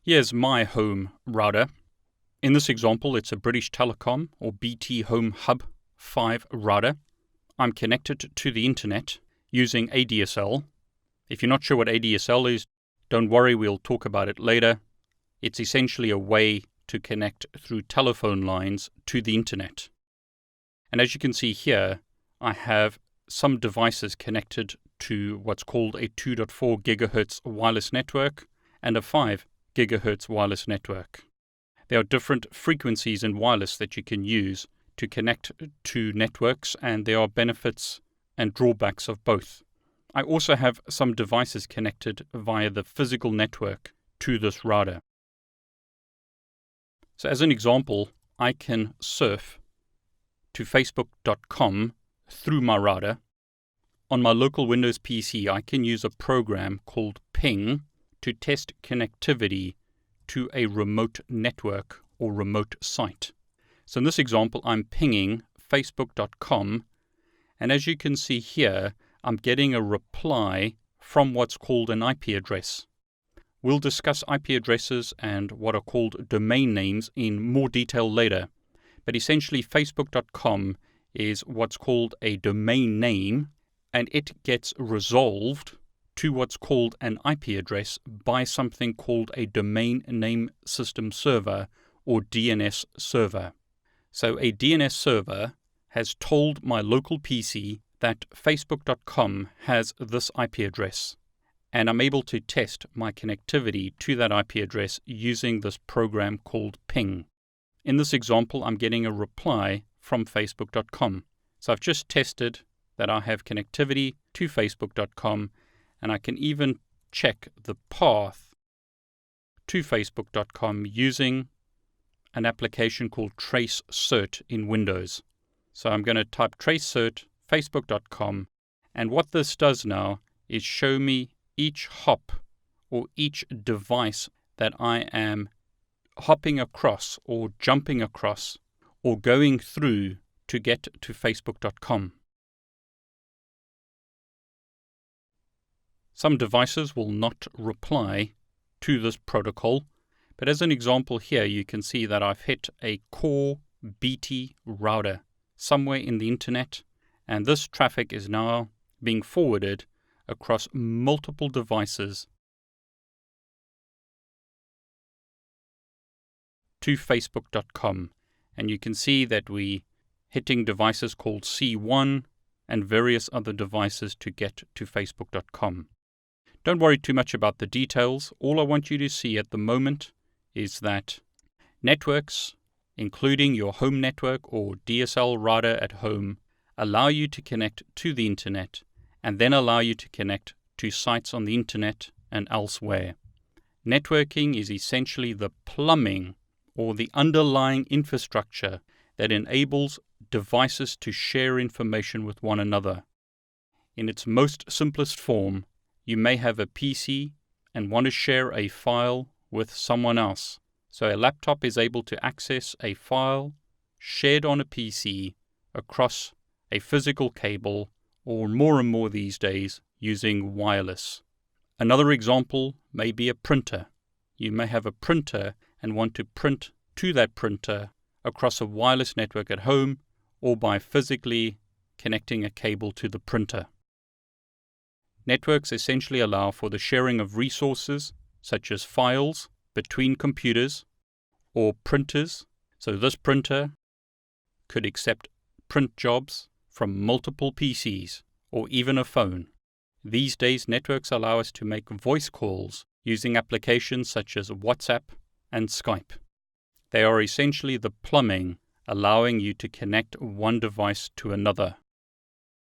Here's my home router. In this example, it's a British Telecom or BT Home Hub 5 router. I'm connected to the internet using ADSL. If you're not sure what ADSL is, don't worry, we'll talk about it later. It's essentially a way to connect through telephone lines to the internet. And as you can see here, I have some devices connected to what's called a 2.4 gigahertz wireless network and a 5 gigahertz wireless network. There are different frequencies in wireless that you can use to connect to networks, and there are benefits and drawbacks of both. I also have some devices connected via the physical network to this router. So as an example, I can surf to facebook.com through my router. On my local Windows PC, I can use a program called Ping to test connectivity to a remote network or remote site. So in this example, I'm pinging facebook.com, and as you can see here, I'm getting a reply from what's called an IP address. We'll discuss IP addresses and what are called domain names in more detail later. But essentially, facebook.com is what's called a domain name, and it gets resolved to what's called an IP address by something called a domain name system server or DNS server. So a DNS server has told my local PC that facebook.com has this IP address, and I'm able to test my connectivity to that IP address using this program called Ping. In this example, I'm getting a reply from facebook.com. So I've just tested that I have connectivity to facebook.com, and I can even check the path to facebook.com using an application called Traceroute in Windows. So I'm going to type Traceroute facebook.com, and what this does now is show me each hop or each device that I am hopping across or jumping across or going through to get to facebook.com. Some devices will not reply to this protocol, but as an example here, you can see that I've hit a core BT router somewhere in the internet, and this traffic is now being forwarded across multiple devices to facebook.com. And you can see that we hitting devices called C1 and various other devices to get to facebook.com. Don't worry too much about the details. All I want you to see at the moment is that networks, including your home network or DSL router at home, allow you to connect to the internet and then allow you to connect to sites on the internet and elsewhere. Networking is essentially the plumbing or the underlying infrastructure that enables devices to share information with one another. In its most simplest form, you may have a PC and want to share a file with someone else. So a laptop is able to access a file shared on a PC across a physical cable, or more and more these days using wireless. Another example may be a printer. You may have a printer and want to print to that printer across a wireless network at home or by physically connecting a cable to the printer. Networks essentially allow for the sharing of resources such as files between computers or printers. So this printer could accept print jobs from multiple PCs or even a phone. These days, networks allow us to make voice calls using applications such as WhatsApp and Skype. They are essentially the plumbing allowing you to connect one device to another.